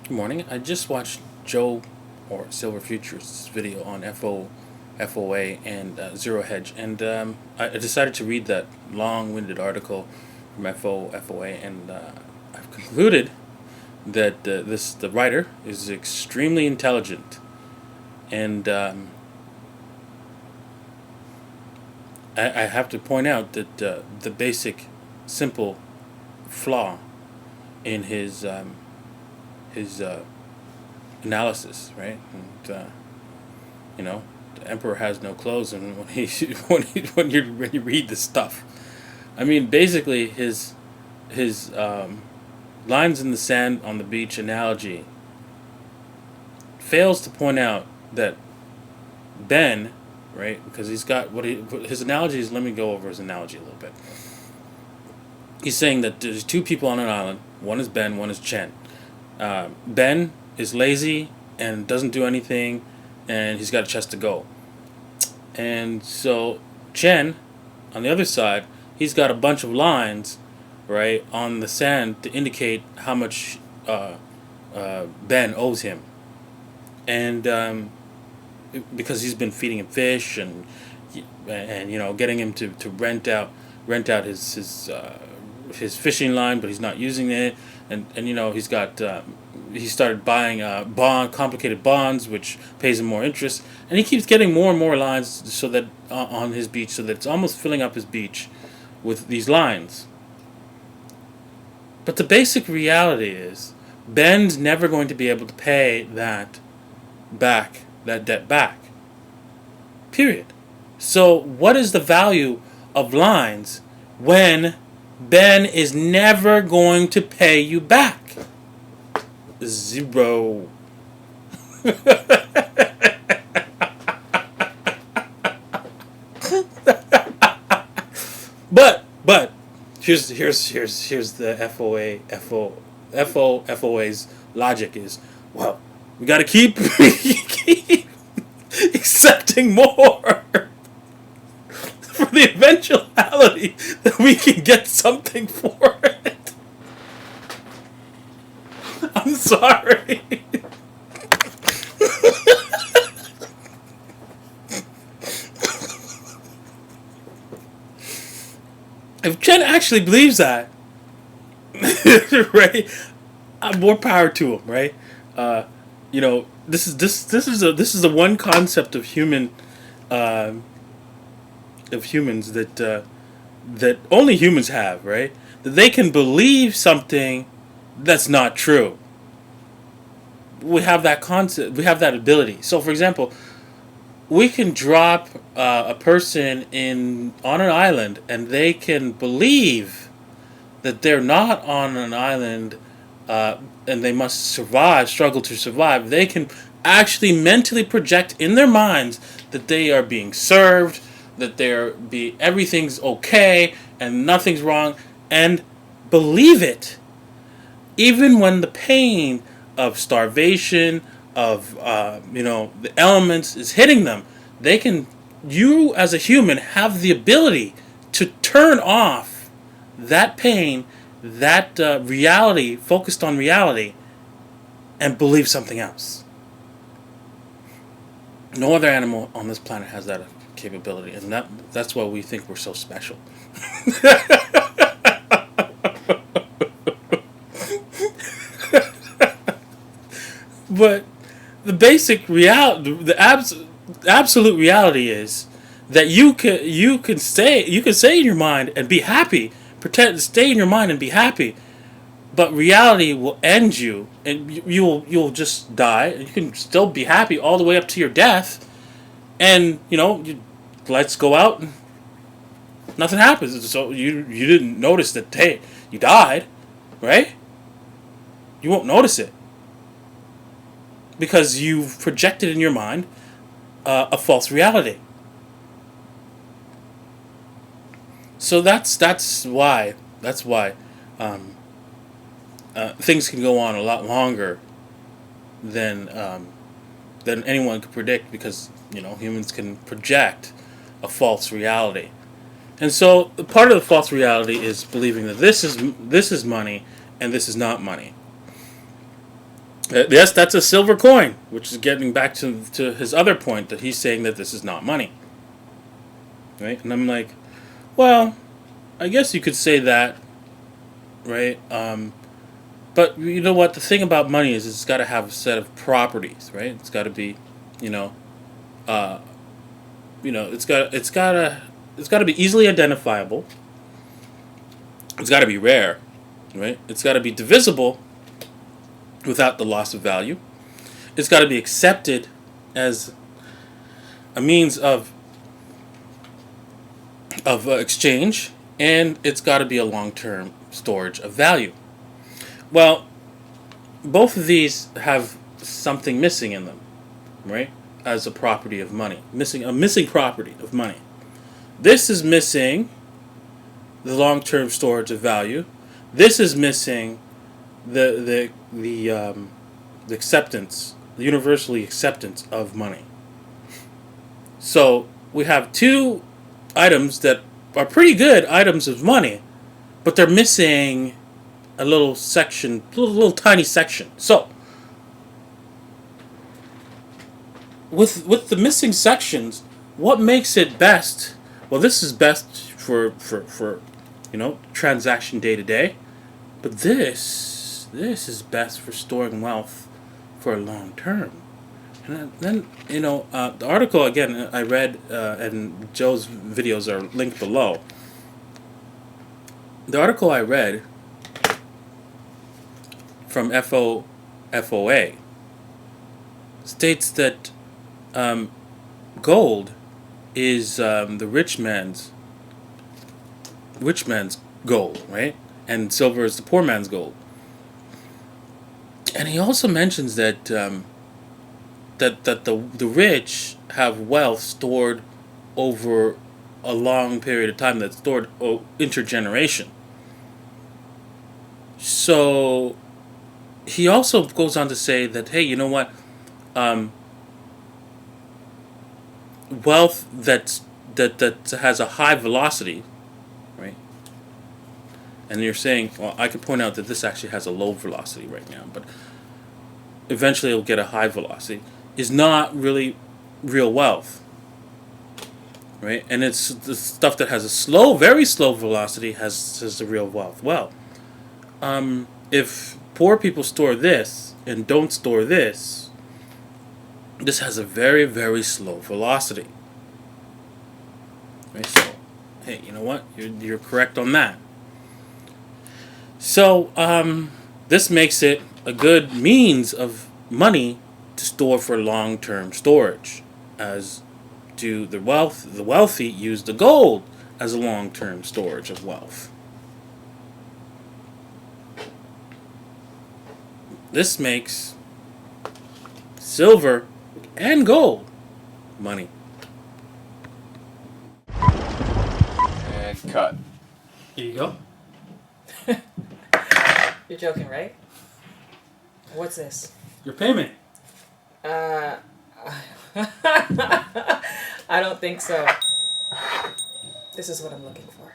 Good morning. I just watched Joe or Silver Futures video on FOA and Zero Hedge, and I decided to read that long-winded article from FOA, and I've concluded that the writer is extremely intelligent, and I have to point out that the basic, simple flaw in his analysis, right? And the emperor has no clothes, and when you read this stuff, I mean, basically his lines in the sand on the beach analogy fails to point out that Ben, right? Because he's got his analogy is. Let me go over his analogy a little bit. He's saying that there's two people on an island. One is Ben, one is Chen. Ben is lazy and doesn't do anything, and he's got a chest to go. And so Chen, on the other side, he's got a bunch of lines, right, on the sand to indicate how much Ben owes him, and because he's been feeding him fish and getting him to rent out his fishing line, but he's not using it, and he's got he started buying complicated bonds, which pays him more interest, and he keeps getting more and more lines so that on his beach, so that it's almost filling up his beach with these lines. But the basic reality is Ben's never going to be able to pay that debt back. Period. So what is the value of lines when Ben is never going to pay you back? Zero. But here's the FOA's logic is, well, we got to keep accepting more for the eventuality that we can get something for it. I'm sorry. If Chen actually believes that, right, more power to him, right? This is the one concept of humans that only humans have, right? That they can believe something that's not true. We have that concept. We have that ability. So, for example, we can drop a person on an island, and they can believe that they're not on an island, and they must struggle to survive. They can actually mentally project in their minds that they are being served, that everything's okay and nothing's wrong, and believe it, even when the pain of starvation, of the elements is hitting them. You as a human have the ability to turn off that pain, that reality, focused on reality, and believe something else. No other animal on this planet has that capability, and that's why we think we're so special. But the basic reality, absolute reality is that you can stay in your mind and be happy, stay in your mind and be happy, but reality will end you, and you'll just die. You can still be happy all the way up to your death, and lights go out, and nothing happens. So you didn't notice that, hey, you died, right? You won't notice it, because you've projected in your mind a false reality. So that's why things can go on a lot longer than anyone could predict, because humans can project a false reality. And so part of the false reality is believing that this is money and this is not money. Yes, that's a silver coin, which is getting back to his other point that he's saying that this is not money. Right? And I'm like, well, I guess you could say that, right? But you know what? The thing about money is it's got to have a set of properties, right? It's got to be, you know, uh, it's got to be easily identifiable. It's got to be rare, right? It's got to be divisible without the loss of value. It's got to be accepted as a means of exchange, and it's got to be a long-term storage of value. Well, both of these have something missing in them, right? As a property of money, missing property of money. This is missing the long-term storage of value. This is missing the acceptance, the universally acceptance of money. So we have two items that are pretty good items of money, but they're missing a little section, little tiny section. So with the missing sections, what makes it best? Well, this is best for transaction day to day, but this is best for storing wealth for a long term. And then the article again I read, and Joe's videos are linked below. The article I read from FOFOA states that gold is the rich man's gold, right? And silver is the poor man's gold. And he also mentions that the rich have wealth stored over a long period of time, that's stored intergeneration. So he also goes on to say that, hey, you know what? Wealth that has a high velocity, right? And you're saying, well, I could point out that this actually has a low velocity right now, but eventually it'll get a high velocity, is not really real wealth, right? And it's the stuff that has a very slow velocity has the real wealth. Well, if poor people store this and don't store this, this has a very, very slow velocity. Right? So, hey, you know what? You're correct on that. So, this makes it a good means of money to store for long-term storage, as do the wealthy use the gold as a long-term storage of wealth. This makes silver and gold money. And cut. Here you go. You're joking, right? What's this? Your payment. I don't think so. This is what I'm looking for.